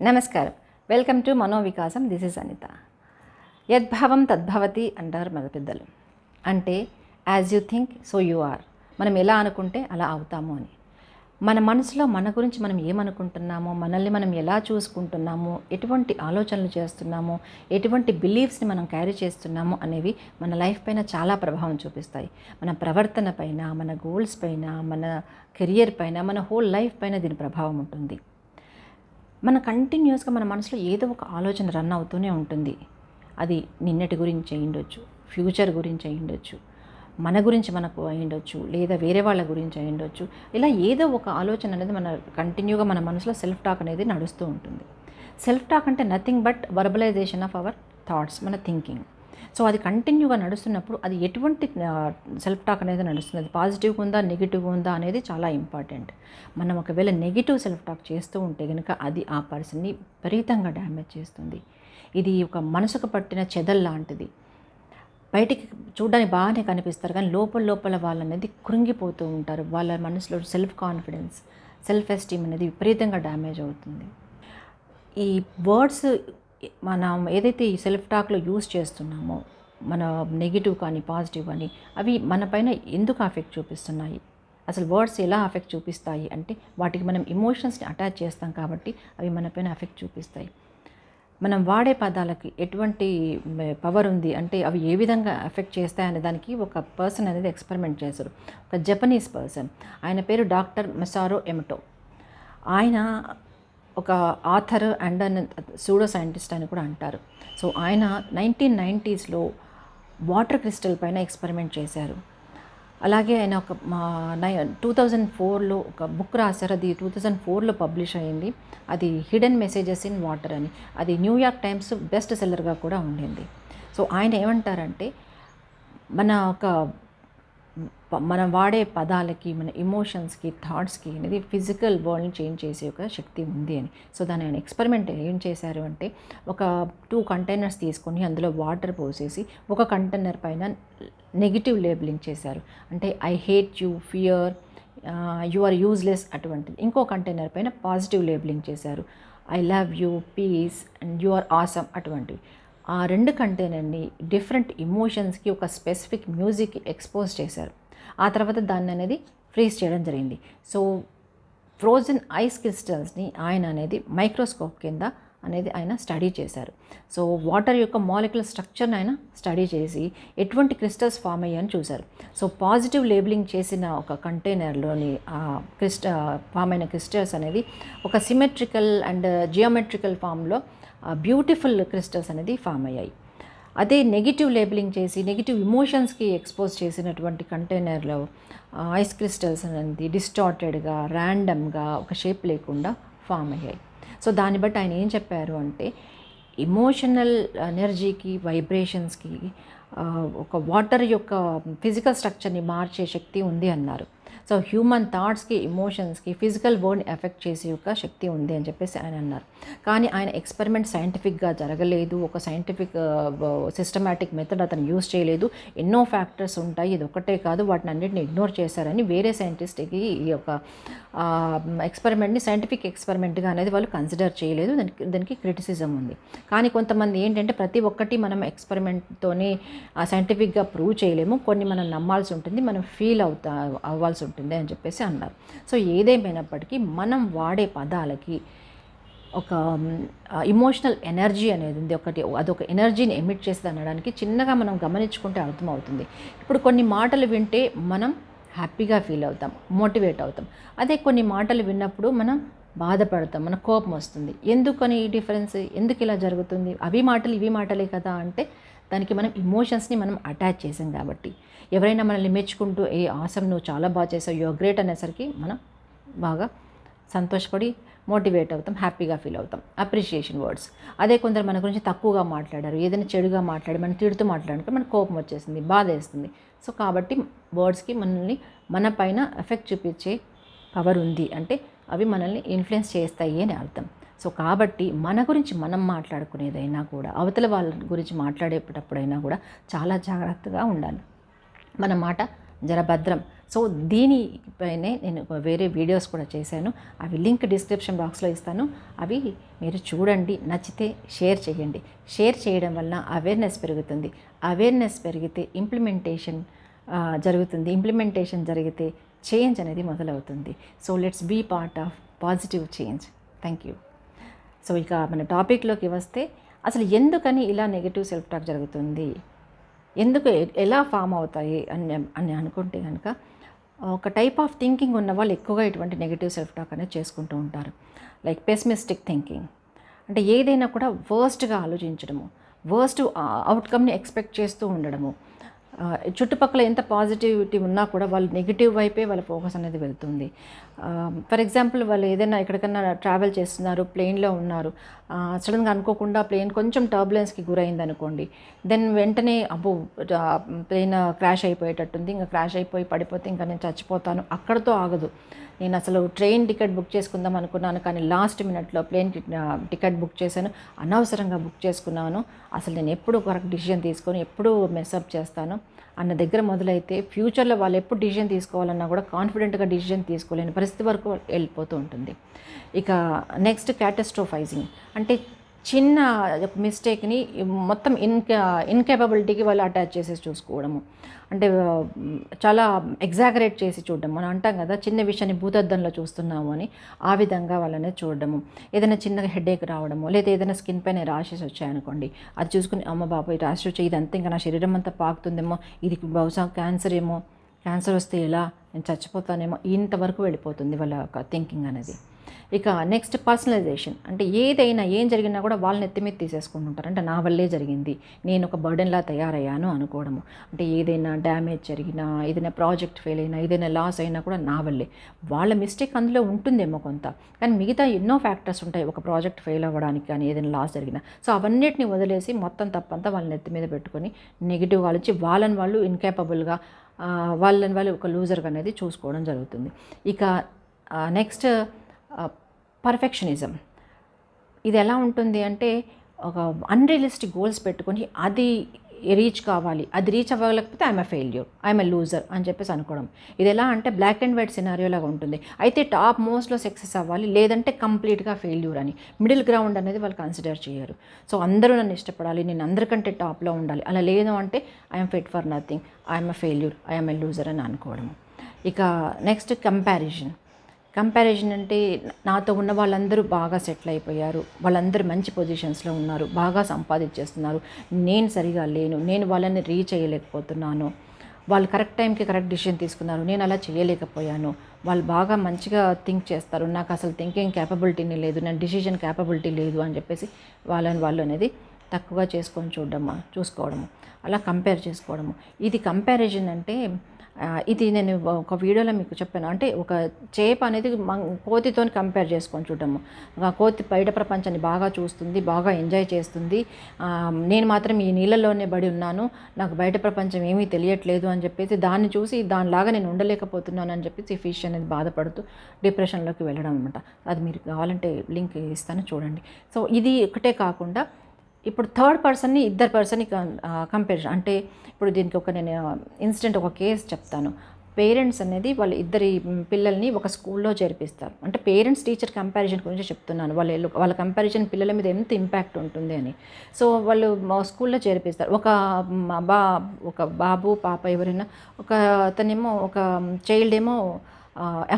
నమస్కారం. Welcome to Manovikasam. This is Anitha. యద్భావం తద్భవతి అంటారు మన పెద్దలు. అంటే as you think so you are. మనం ఎలా అనుకుంటే అలా అవుతాము అని. మన మనసులో మన గురించి మనం ఏమనుకుంటున్నామో, మనల్ని మనం ఎలా చూసుకుంటున్నామో, ఎటువంటి ఆలోచనలు చేస్తున్నామో, ఎటువంటి బిలీఫ్స్ని మనం క్యారీ చేస్తున్నామో అనేవి మన లైఫ్ పైన చాలా ప్రభావం చూపిస్తాయి. మన ప్రవర్తన పైన, మన గోల్స్ పైన, మన కెరియర్ పైన, మన హోల్ లైఫ్ పైన దీని ప్రభావం ఉంటుంది. మన కంటిన్యూస్గా మన మనసులో ఏదో ఒక ఆలోచన రన్ అవుతూనే ఉంటుంది. అది నిన్నటి గురించి అయి ఉండొచ్చు, ఫ్యూచర్ గురించి అయి ఉండొచ్చు, మన గురించి మనకు అయి ఉండొచ్చు, లేదా వేరే వాళ్ళ గురించి అయి ఉండొచ్చు. ఇలా ఏదో ఒక ఆలోచన అనేది కంటిన్యూగా మన మనసులో సెల్ఫ్ టాక్ అనేది నడుస్తూ ఉంటుంది. సెల్ఫ్ టాక్ అంటే nothing but verbalization of our thoughts, మన థింకింగ్. సో అది కంటిన్యూగా నడుస్తున్నప్పుడు అది ఎటువంటి సెల్ఫ్ టాక్ అనేది నడుస్తుంది, అది పాజిటివ్గా ఉందా నెగిటివ్గా ఉందా అనేది చాలా ఇంపార్టెంట్. మనం ఒకవేళ నెగిటివ్ సెల్ఫ్ టాక్ చేస్తూ ఉంటే కనుక అది ఆ పర్సన్ని విపరీతంగా డ్యామేజ్ చేస్తుంది. ఇది ఒక మనసుకు పట్టిన చెదల్ లాంటిది. బయటికి చూడడానికి బాగానే కనిపిస్తారు కానీ లోపల లోపల వాళ్ళు అనేది కృంగిపోతూ ఉంటారు. వాళ్ళ మనసులో సెల్ఫ్ కాన్ఫిడెన్స్, సెల్ఫ్ ఎస్టీమ్ అనేది విపరీతంగా డ్యామేజ్ అవుతుంది. ఈ వర్డ్స్ మనం ఏదైతే ఈ సెల్ఫ్ టాక్లో యూజ్ చేస్తున్నామో, మన నెగిటివ్ కానీ పాజిటివ్ కానీ, అవి మన పైన ఎందుకు అఫెక్ట్ చూపిస్తున్నాయి, అసలు వర్డ్స్ ఎలా అఫెక్ట్ చూపిస్తాయి అంటే వాటికి మనం ఎమోషన్స్ని అటాచ్ చేస్తాం కాబట్టి అవి మన పైన అఫెక్ట్ చూపిస్తాయి. మనం వాడే పదాలకి ఎటువంటి పవర్ ఉంది అంటే అవి ఏ విధంగా ఎఫెక్ట్ చేస్తాయనే దానికి ఒక పర్సన్ అనేది ఎక్స్పెరిమెంట్ చేశారు. ఒక జపనీస్ పర్సన్, ఆయన పేరు డాక్టర్ మసారో ఎమటో. ఆయన ఒక ఆథర్ అండ్ సూడో సైంటిస్ట్ అని కూడా అంటారు. సో ఆయన 1990s వాటర్ క్రిస్టల్ పైన ఎక్స్పెరిమెంట్ చేశారు. అలాగే ఆయన ఒక 2004లో ఒక బుక్ రాశారు. అది 2004లో పబ్లిష్ అయ్యింది. అది హిడెన్ మెసేజెస్ ఇన్ వాటర్ అని. అది న్యూయార్క్ టైమ్స్ బెస్ట్ సెల్లర్గా కూడా ఉండింది. సో ఆయన ఏమంటారంటే మనం వాడే పదాలకి, మన ఎమోషన్స్కి, థాట్స్కి అనేది ఫిజికల్ వరల్డ్ని చేంజ్ చేసే ఒక శక్తి ఉంది అని. సో దాన్ని ఆయన ఎక్స్పెరిమెంట్ ఏం చేశారు అంటే ఒక 2 కంటైనర్స్ తీసుకొని అందులో వాటర్ పోసేసి ఒక కంటైనర్ పైన నెగిటివ్ లేబులింగ్ చేశారు. అంటే I hate you, fear, you are useless అటువంటిది. ఇంకో కంటైనర్ పైన పాజిటివ్ లేబులింగ్ చేశారు. I love you, peace and you are awesome అటువంటివి. ఆ 2 కంటైనర్ని డిఫరెంట్ ఎమోషన్స్కి ఒక స్పెసిఫిక్ మ్యూజిక్కి ఎక్స్పోజ్ చేశారు. ఆ తర్వాత దాన్ని అనేది ఫ్రీజ్ చేయడం జరిగింది. సో ఫ్రోజన్ ఐస్ క్రిస్టల్స్ని ఆయన అనేది మైక్రోస్కోప్ కింద అనేది ఆయన స్టడీ చేశారు. సో వాటర్ యొక్క మాలిక్యులర్ స్ట్రక్చర్ని ఆయన స్టడీ చేసి ఎటువంటి క్రిస్టల్స్ ఫామ్ అయ్యాయని చూశారు. సో పాజిటివ్ లేబులింగ్ చేసిన ఒక కంటైనర్లోని ఫామ్ అయిన క్రిస్టల్స్ అనేది ఒక సిమెట్రికల్ అండ్ జియోమెట్రికల్ ఫామ్లో బ్యూటిఫుల్ క్రిస్టల్స్ అనేది ఫామ్ అయ్యాయి. అదే నెగిటివ్ లేబులింగ్ చేసి నెగిటివ్ ఎమోషన్స్కి ఎక్స్పోజ్ చేసినటువంటి కంటైనర్లో ఐస్ క్రిస్టల్స్ అనేది డిస్టార్టెడ్గా, ర్యాండమ్గా, ఒక షేప్ లేకుండా ఫామ్ అయ్యాయి. సో దాన్ని బట్టి ఆయన ఏం చెప్పారు అంటే ఎమోషనల్ ఎనర్జీకి, వైబ్రేషన్స్కి ఒక వాటర్ యొక్క ఫిజికల్ స్ట్రక్చర్ని మార్చే శక్తి ఉంది అన్నారు. సో హ్యూమన్ థాట్స్కి, ఎమోషన్స్కి ఫిజికల్ వరల్డ్ని ఎఫెక్ట్ చేసే యొక్క శక్తి ఉంది అని చెప్పేసి ఆయన అన్నారు. కానీ ఆయన ఎక్స్పెరిమెంట్ సైంటిఫిక్గా జరగలేదు. ఒక సైంటిఫిక్ సిస్టమాటిక్ మెథడ్ అతను యూజ్ చేయలేదు. ఎన్నో ఫ్యాక్టర్స్ ఉంటాయి, ఇది ఒకటే కాదు, వాటిని అన్నింటిని ఇగ్నోర్ చేశారని వేరే సైంటిస్ట్కి ఈ యొక్క ఎక్స్పెరిమెంట్ని సైంటిఫిక్ ఎక్స్పెరిమెంట్గా అనేది వాళ్ళు కన్సిడర్ చేయలేదు. దానికి క్రిటిసిజం ఉంది. కానీ కొంతమంది ఏంటంటే ప్రతి ఒక్కటి మనం ఎక్స్పెరిమెంట్తోనే సైంటిఫిక్గా ప్రూవ్ చేయలేము, కొన్ని మనం నమ్మాల్సి ఉంటుంది, మనం ఫీల్ అవ్వాల్సి ఉంటుంది అని చెప్పేసి అన్నారు. సో ఏదేమైనప్పటికీ మనం వాడే పదాలకి ఒక ఇమోషనల్ ఎనర్జీ అనేది ఉంది. అదొక ఎనర్జీని ఎమిట్ చేస్తుంది అనడానికి చిన్నగా మనం గమనించుకుంటే అర్థమవుతుంది. ఇప్పుడు కొన్ని మాటలు వింటే మనం హ్యాపీగా ఫీల్ అవుతాం, మోటివేట్ అవుతాం. అదే కొన్ని మాటలు విన్నప్పుడు మనం బాధపడతాం, మన కోపం వస్తుంది. ఎందుకని ఈ డిఫరెన్స్, ఎందుకు ఇలా జరుగుతుంది, అవి మాటలు ఇవి మాటలే కదా అంటే దానికి మనం ఇమోషన్స్ని మనం అటాచ్ చేసాం కాబట్టి. ఎవరైనా మనల్ని మెచ్చుకుంటూ ఆసమ్ నువ్వు చాలా బాగా చేసావు, యు ఆర్ గ్రేట్ అనేసరికి మనం బాగా సంతోషపడి మోటివేట్ అవుతాం, హ్యాపీగా ఫీల్ అవుతాం, అప్రిషియేషన్ వర్డ్స్. అదే కొందరు మన గురించి తక్కువగా మాట్లాడారు, ఏదైనా చెడుగా మాట్లాడి మనం తిడుతూ మాట్లాడుకుంటే మనకు కోపం వచ్చేస్తుంది, బాధ వేస్తుంది. సో కాబట్టి వర్డ్స్కి మనల్ని మన పైన ఎఫెక్ట్ చూపించే పవర్ ఉంది, అంటే అవి మనల్ని ఇన్ఫ్లుయెన్స్ చేస్తాయి అని అర్థం. సో కాబట్టి మన గురించి మనం మాట్లాడుకునేదైనా కూడా, అవతల వాళ్ళ గురించి మాట్లాడేటప్పుడైనా కూడా చాలా జాగ్రత్తగా ఉండాలి. మన మాట జరభద్రం. సో దీనిపైనే నేను వేరే వీడియోస్ కూడా చేశాను, అవి లింక్ డిస్క్రిప్షన్ బాక్స్లో ఇస్తాను. అవి మీరు చూడండి, నచ్చితే షేర్ చేయండి. షేర్ చేయడం వల్ల అవేర్నెస్ పెరుగుతుంది. అవేర్నెస్ పెరిగితే ఇంప్లిమెంటేషన్ జరుగుతుంది. ఇంప్లిమెంటేషన్ జరిగితే చేంజ్ అనేది మొదలవుతుంది. So let's be part of positive change. Thank you. So ఇక మన టాపిక్లోకి వస్తే, అసలు ఎందుకని ఇలా నెగిటివ్ సెల్ఫ్ టాక్ జరుగుతుంది, ఎందుకు ఎలా ఫామ్ అవుతాయి అని అనుకుంటే కనుక, ఒక టైప్ ఆఫ్ థింకింగ్ ఉన్న వాళ్ళు ఎక్కువగా ఇటువంటి నెగిటివ్ సెల్ఫ్ టాక్ అనేది చేసుకుంటూ ఉంటారు. లైక్ పెసిమిస్టిక్ థింకింగ్, అంటే ఏదైనా కూడా వర్స్ట్గా ఆలోచించడము, వర్స్ట్ అవుట్కమ్ని ఎక్స్పెక్ట్ చేస్తూ ఉండడము. చుట్టుపక్కల ఎంత పాజిటివిటీ ఉన్నా కూడా వాళ్ళు నెగిటివ్ వైపే వాళ్ళ ఫోకస్ అనేది వెళ్తుంది. ఫర్ ఎగ్జాంపుల్, వాళ్ళు ఏదైనా ఎక్కడికన్నా ట్రావెల్ చేస్తున్నారు, ప్లేన్లో ఉన్నారు, సడన్గా అనుకోకుండా ప్లేన్ కొంచెం టర్బులెన్స్కి గురైంది అనుకోండి, దెన్ వెంటనే అబ్బో ప్లేన్ క్రాష్ అయిపోయేటట్టుంది, ఇంకా క్రాష్ అయిపోయి పడిపోతే ఇంకా నేను చచ్చిపోతాను, అక్కడితో ఆగదు. నేను అసలు ట్రైన్ టికెట్ బుక్ చేసుకుందాం అనుకున్నాను, కానీ లాస్ట్ మినిట్లో ప్లేన్ టికెట్ బుక్ చేశాను, అనవసరంగా బుక్ చేసుకున్నాను, అసలు నేను ఎప్పుడు కరెక్ట్ డిసిజన్ తీసుకొని ఎప్పుడు మెస్అప్ చేస్తాను అన్న దగ్గర మొదలైతే, ఫ్యూచర్లో వాళ్ళు ఎప్పుడు డిసిజన్ తీసుకోవాలన్నా కూడా కాన్ఫిడెంట్గా డిసిజన్ తీసుకోలేని పరిస్థితి వరకు వెళ్ళిపోతూ ఉంటుంది. ఇక నెక్స్ట్ క్యాటస్ట్రోఫైజింగ్, అంటే చిన్న మిస్టేక్ని మొత్తం ఇన్కేపబిలిటీకి వాళ్ళు అటాచ్ చేసేసి చూసుకోవడము, అంటే చాలా ఎగ్జాగరేట్ చేసి చూడడం. మనం అంటాం కదా, చిన్న విషయాన్ని భూతద్దంలో చూస్తున్నాము అని, ఆ విధంగా వాళ్ళనే చూడడము. ఏదైనా చిన్నగా హెడేక్ రావడము, లేదా ఏదైనా స్కిన్ పైన ర్యాషెస్ వచ్చాయనుకోండి, అది చూసుకుని అమ్మ బాబు ఈ ర్యాష్ వచ్చి ఇదంతా ఇంకా నా శరీరం అంతా పాకుతుందేమో, ఇది బహుశా క్యాన్సర్ ఏమో, క్యాన్సర్ వస్తే ఎలా, నేను చచ్చిపోతానేమో, ఇంతవరకు వెళ్ళిపోతుంది వాళ్ళ థింకింగ్ అనేది. ఇక నెక్స్ట్ పర్సనలైజేషన్, అంటే ఏదైనా ఏం జరిగినా కూడా వాళ్ళని ఎత్తి మీద తీసేసుకుంటుంటారు. అంటే నా వల్లే జరిగింది, నేను ఒక బర్డెన్లా తయారయ్యాను అనుకోవడము. అంటే ఏదైనా డ్యామేజ్ జరిగినా, ఏదైనా ప్రాజెక్ట్ ఫెయిల్ అయినా, ఏదైనా లాస్ అయినా కూడా నా వల్లే. వాళ్ళ మిస్టేక్ అందులో ఉంటుందేమో కొంత, కానీ మిగతా ఎన్నో ఫ్యాక్టర్స్ ఉంటాయి ఒక ప్రాజెక్ట్ ఫెయిల్ అవ్వడానికి, కానీ ఏదైనా లాస్ జరిగినా. సో అవన్నిటిని వదిలేసి మొత్తం తప్పంతా వాళ్ళని ఎత్తి మీద పెట్టుకొని నెగిటివ్గా ఆలోచించి వాళ్ళని వాళ్ళు ఇన్కేపబుల్గా, వాళ్ళని వాళ్ళు ఒక లూజర్గా అనేది చూసుకోవడం జరుగుతుంది. ఇక నెక్స్ట్ పర్ఫెక్షనిజం. ఇది ఎలా ఉంటుంది అంటే, ఒక అన్రియలిస్టిక్ గోల్స్ పెట్టుకొని అది రీచ్ కావాలి, అది రీచ్ అవ్వలేకపోతే I'm a failure, I'm a loser అని చెప్పేసి అనుకోవడం. ఇది ఎలా అంటే బ్లాక్ అండ్ వైట్ సినారియోలాగా ఉంటుంది. అయితే టాప్ మోస్ట్లో సక్సెస్ అవ్వాలి, లేదంటే కంప్లీట్గా ఫెయిల్యూర్ అని. మిడిల్ గ్రౌండ్ అనేది వాళ్ళు కన్సిడర్ చేయరు. సో అందరూ నన్ను ఇష్టపడాలి, నేను అందరికంటే టాప్లో ఉండాలి, అలా లేదు అంటే I'm fit for nothing, I'm a failure, I'm a loser అని అనుకోవడం. ఇక నెక్స్ట్ కంపారిజన్. కంపారిజన్ అంటే, నాతో ఉన్న వాళ్ళందరూ బాగా సెటిల్ అయిపోయారు, వాళ్ళందరూ మంచి పొజిషన్స్లో ఉన్నారు, బాగా సంపాదించేస్తున్నారు, నేను సరిగా లేను, నేను వాళ్ళని రీచ్ అయ్యలేకపోతున్నాను, వాళ్ళు కరెక్ట్ టైంకి కరెక్ట్ డిసిషన్ తీసుకున్నారు, నేను అలా చేయలేకపోయాను, వాళ్ళు బాగా మంచిగా థింక్ చేస్తారు, నాకు అసలు థింకింగ్ క్యాపబిలిటీని లేదు, నా డిసిషన్ క్యాపబిలిటీ లేదు అని చెప్పేసి వాళ్ళని వాళ్ళు అనేది తక్కువగా చేసుకొని చూసుకోవడము, అలా కంపేర్ చేసుకోవడము. ఇది కంపారిజన్ అంటే, ఇది నేను ఒక వీడియోలో మీకు చెప్పాను. అంటే ఒక చేప అనేది కోతితో కంపేర్ చేసుకొని చూడము. కోతి బయట ప్రపంచాన్ని బాగా చూస్తుంది, బాగా ఎంజాయ్ చేస్తుంది, నేను మాత్రం ఈ నీళ్ళలోనే బడి ఉన్నాను, నాకు బయట ప్రపంచం ఏమీ తెలియట్లేదు అని చెప్పేసి దాన్ని చూసి దానిలాగా నేను ఉండలేకపోతున్నాను అని చెప్పేసి ఫిష్ అనేది బాధపడుతూ డిప్రెషన్లోకి వెళ్ళడం అనమాట. అది మీరు కావాలంటే లింక్ ఇస్తాను, చూడండి. సో ఇది ఒకటే కాకుండా, ఇప్పుడు థర్డ్ పర్సన్ని ఇద్దరు పర్సన్ని కంపారిజన్, అంటే ఇప్పుడు దీనికి ఒక నేను ఇన్సిడెంట్, ఒక కేసు చెప్తాను. పేరెంట్స్ అనేది వాళ్ళ ఇద్దరి పిల్లల్ని ఒక స్కూల్లో చేర్పిస్తారు. అంటే పేరెంట్స్ టీచర్ కంపారిజన్ గురించి చెప్తున్నాను. వాళ్ళ కంపారిజన్ పిల్లల మీద ఎంత ఇంపాక్ట్ ఉంటుంది అని. సో వాళ్ళు స్కూల్లో చేర్పిస్తారు. ఒక బాబు పాప ఎవరైనా, ఒక అతనేమో, ఒక చైల్డ్ ఏమో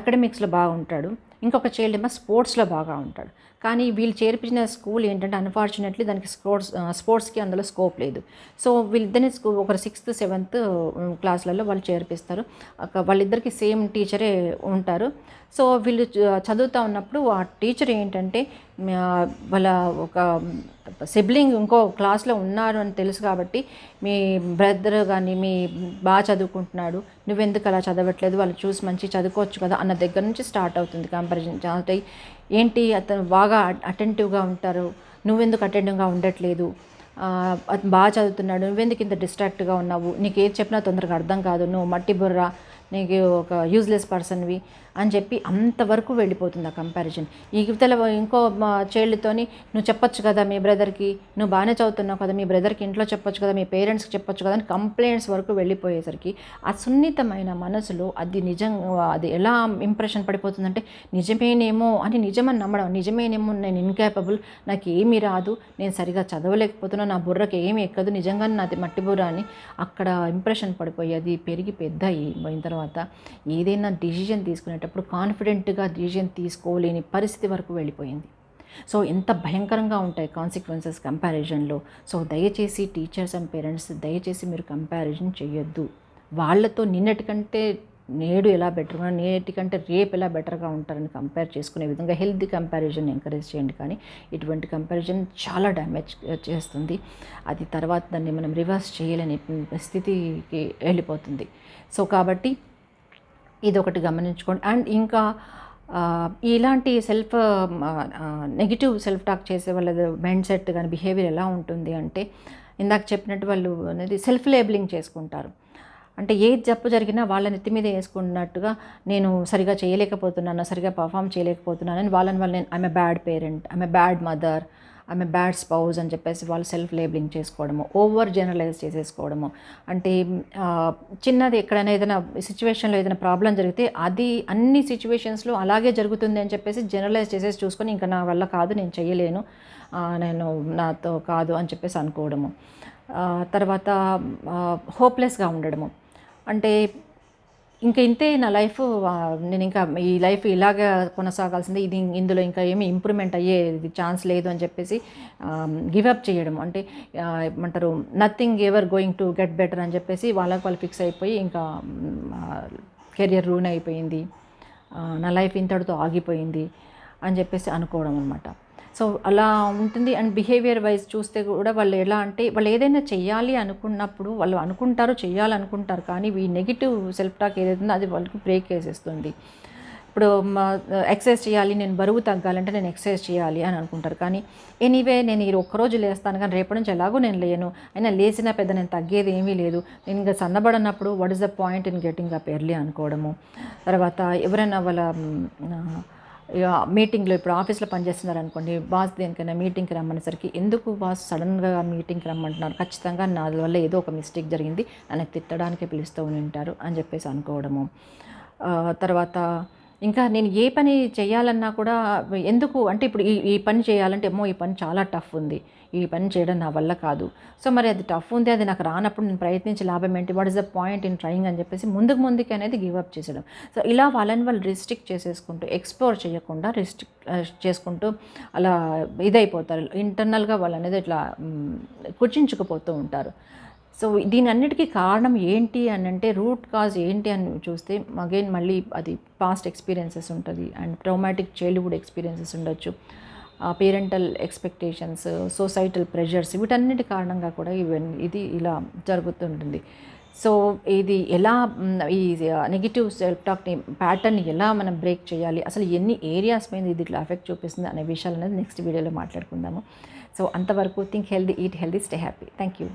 అకాడమిక్స్లో బాగా ఉంటాడు, ఇంకొక చైల్డ్ ఏమో స్పోర్ట్స్లో బాగా ఉంటాడు. కానీ వీళ్ళు చేర్పించిన స్కూల్ ఏంటంటే, అన్ఫార్చునేట్లీ దానికి స్పోర్ట్స్కి అందులో స్కోప్ లేదు. సో వీళ్ళిద్దరిని ఒకరు 6th 7th క్లాసులలో వాళ్ళు చేర్పిస్తారు. వాళ్ళిద్దరికి సేమ్ టీచరే ఉంటారు. సో వీళ్ళు చదువుతూ ఉన్నప్పుడు ఆ టీచర్ ఏంటంటే, వాళ్ళ ఒక సిబ్లింగ్ ఇంకో క్లాస్లో ఉన్నారు అని తెలుసు కాబట్టి, మీ బ్రదర్ కానీ మీ బాగా చదువుకుంటున్నాడు, నువ్వెందుకు అలా చదవట్లేదు, వాళ్ళు చూసి మంచి చదువుకోవచ్చు కదా అన్న దగ్గర నుంచి స్టార్ట్ అవుతుంది కంపారిజన్. చాలా ఏంటి అతను బాగా అటెంటివ్గా ఉంటారు, నువ్వెందుకు అటెంటివ్గా ఉండట్లేదు, అతను బాగా చదువుతున్నాడు, నువ్వెందుకు ఇంత డిస్ట్రాక్ట్గా ఉన్నావు, నీకు ఏది చెప్పినా తొందరగా అర్థం కాదు, నువ్వు మట్టి బుర్ర, నీకు ఒక యూజ్లెస్ పర్సన్వి, అని చెప్పి అంతవరకు వెళ్ళిపోతుంది ఆ కంపారిజన్. ఈ యువతల ఇంకో చైల్డ్తోని నువ్వు చెప్పొచ్చు కదా మీ బ్రదర్కి, నువ్వు బాగానే చదువుతున్నావు కదా, మీ బ్రదర్కి ఇంట్లో చెప్పొచ్చు కదా, మీ పేరెంట్స్కి చెప్పొచ్చు కదా అని కంప్లైంట్స్ వరకు వెళ్ళిపోయేసరికి ఆ సున్నితమైన మనసులో అది నిజంగా అది ఎలా ఇంప్రెషన్ పడిపోతుందంటే నిజమేనేమో అని, నిజమని నమ్మడం, నిజమేనేమో నేను ఇన్కేపబుల్, నాకు ఏమీ రాదు, నేను సరిగా చదవలేకపోతున్నా, నా బుర్రకి ఏమీ ఎక్కదు, నిజంగానే నాది మట్టి బుర్ర అని అక్కడ ఇంప్రెషన్ పడిపోయి అది పెరిగి పెద్ద అయిన తర్వాత ఏదైనా డిసిజన్ తీసుకునేటప్పుడు కాన్ఫిడెంట్గా డిసిజన్ తీసుకోలేని పరిస్థితి వరకు వెళ్ళిపోయింది. సో ఎంత భయంకరంగా ఉంటాయి కాన్సిక్వెన్సెస్ కంపారిజన్లో. సో దయచేసి టీచర్స్ అండ్ పేరెంట్స్ దయచేసి మీరు కంపారిజన్ చేయొద్దు. వాళ్ళతో నిన్నటికంటే నేడు ఎలా బెటర్గా, నేటికంటే రేపు ఎలా బెటర్గా ఉంటారని కంపేర్ చేసుకునే విధంగా హెల్తీ కంపారిజన్ ఎంకరేజ్ చేయండి. కానీ ఇటువంటి కంపారిజన్ చాలా డ్యామేజ్ చేస్తుంది. అది తర్వాత దాన్ని మనం రివర్స్ చేయలేని స్థితికి వెళ్ళిపోతుంది. సో కాబట్టి ఇదొకటి గమనించుకోండి. అండ్ ఇంకా ఇలాంటి నెగిటివ్ సెల్ఫ్ టాక్ చేసే వాళ్ళ మైండ్ సెట్ కానీ బిహేవియర్ ఎలా ఉంటుంది అంటే, ఇందాక చెప్పినట్టు వాళ్ళు అనేది సెల్ఫ్ లేబులింగ్ చేసుకుంటారు. అంటే ఏది జబ్బు జరిగినా వాళ్ళ నెత్తి మీద వేసుకున్నట్టుగా నేను సరిగా చేయలేకపోతున్నాను, సరిగా పర్ఫామ్ చేయలేకపోతున్నానని వాళ్ళని నేను I'm a bad parent, I'm a bad mother, I'm a bad spouse అని చెప్పేసి వాళ్ళు సెల్ఫ్ లేబులింగ్ చేసుకోవడము, ఓవర్ జనరలైజ్ చేసేసుకోవడము. అంటే చిన్నది ఎక్కడైనా ఏదైనా సిచ్యువేషన్లో ఏదైనా ప్రాబ్లం జరిగితే అది అన్ని సిచ్యువేషన్స్లో అలాగే జరుగుతుంది అని చెప్పేసి జనరలైజ్ చేసేసి చూసుకొని ఇంకా నా వల్ల కాదు, నేను చేయలేను, నేను నాతో కాదు అని చెప్పేసి అనుకోవడము. తర్వాత హోప్లెస్గా ఉండడము. అంటే ఇంకా ఇంతే నా లైఫ్, నేను ఇంకా ఈ లైఫ్ ఇలాగే కొనసాగాల్సిందే, ఇందులో ఇంకా ఏమీ ఇంప్రూవ్మెంట్ అయ్యేది ఛాన్స్ లేదు అని చెప్పేసి గివప్ చేయడం. అంటే ఏమంటారు, nothing ever going to get better అని చెప్పేసి వాళ్ళు ఫిక్స్ అయిపోయి ఇంకా కెరియర్ రూన్ అయిపోయింది, నా లైఫ్ ఇంతటితో ఆగిపోయింది అని చెప్పేసి అనుకోవడం అనమాట. సో అలా ఉంటుంది. అండ్ బిహేవియర్ వైజ్ చూస్తే కూడా వాళ్ళు ఎలా అంటే, వాళ్ళు ఏదైనా చెయ్యాలి అనుకున్నప్పుడు వాళ్ళు అనుకుంటారు, చెయ్యాలనుకుంటారు, కానీ ఈ నెగిటివ్ సెల్ఫ్ టాక్ ఏదైతుందో అది వాళ్ళకి బ్రేక్ వేసేస్తుంది. ఇప్పుడు ఎక్సర్సైజ్ చేయాలి, నేను బరువు తగ్గాలంటే నేను ఎక్సర్సైజ్ చేయాలి అని అనుకుంటారు. కానీ ఎనీవే నేను ఈ ఒక్కరోజు లేస్తాను కానీ రేపటి నుంచి ఎలాగో నేను లేను, అయినా లేచినా పెద్ద నేను తగ్గేది ఏమీ లేదు, నేను ఇంకా సన్నబడినప్పుడు what is the point in getting up early అనుకోవడము. తర్వాత ఎవరైనా వాళ్ళ మీటింగ్లో, ఇప్పుడు ఆఫీస్లో పనిచేస్తున్నారు అనుకోండి, బాస్ దేనికైనా మీటింగ్కి రమ్మనేసరికి ఎందుకు బాస్ సడన్గా మీటింగ్కి రమ్మంటున్నారు, ఖచ్చితంగా నా వల్ల ఏదో ఒక మిస్టేక్ జరిగింది, నన్ను తిట్టడానికే పిలుస్తూ ఉంటారు అని చెప్పేసి అనుకోవడము. తర్వాత ఇంకా నేను ఏ పని చేయాలన్నా కూడా ఎందుకు అంటే, ఇప్పుడు ఈ పని చేయాలంటే ఈ పని చాలా టఫ్ ఉంది, ఈ పని చేయడం నా వల్ల కాదు, సో మరి అది టఫ్ ఉంది, అది నాకు రానప్పుడు నేను ప్రయత్నించి లాభం ఏంటి, what is the point in trying అని చెప్పేసి ముందుకు అనేది గివప్ చేసేయడం. సో ఇలా వాళ్ళని వాళ్ళు రిస్ట్రిక్ట్ చేసేసుకుంటూ, ఎక్స్ప్లోర్ చేయకుండా రిస్ట్రిక్ట్ చేసుకుంటూ అలా ఇదైపోతారు. ఇంటర్నల్గా వాళ్ళు అనేది ఇట్లా కుచించుకుపోతూ ఉంటారు. సో దీని అన్నిటికీ కారణం ఏంటి అని అంటే, రూట్ కాజ్ ఏంటి అని చూస్తే అగైన్ మళ్ళీ అది పాస్ట్ ఎక్స్పీరియన్సెస్ ఉంటుంది, అండ్ ట్రౌమాటిక్ చైల్డ్హుడ్ ఎక్స్పీరియన్సెస్ ఉండొచ్చు, పేరెంటల్ ఎక్స్పెక్టేషన్స్, సొసైటల్ ప్రెషర్స్, వీటన్నిటి కారణంగా కూడా ఇది ఇలా జరుగుతుంటుంది. సో ఇది ఎలా ఈ నెగిటివ్ సెల్ఫ్ టాక్ని ప్యాటర్న్ని ఎలా మనం బ్రేక్ చేయాలి, అసలు ఎన్ని ఏరియాస్ మీద ఇది ఇట్లా ఎఫెక్ట్ చూపిస్తుంది అనే విషయాలు అనేది నెక్స్ట్ వీడియోలో మాట్లాడుకుందాము. సో అంతవరకు think healthy, eat healthy, stay happy. Thank you.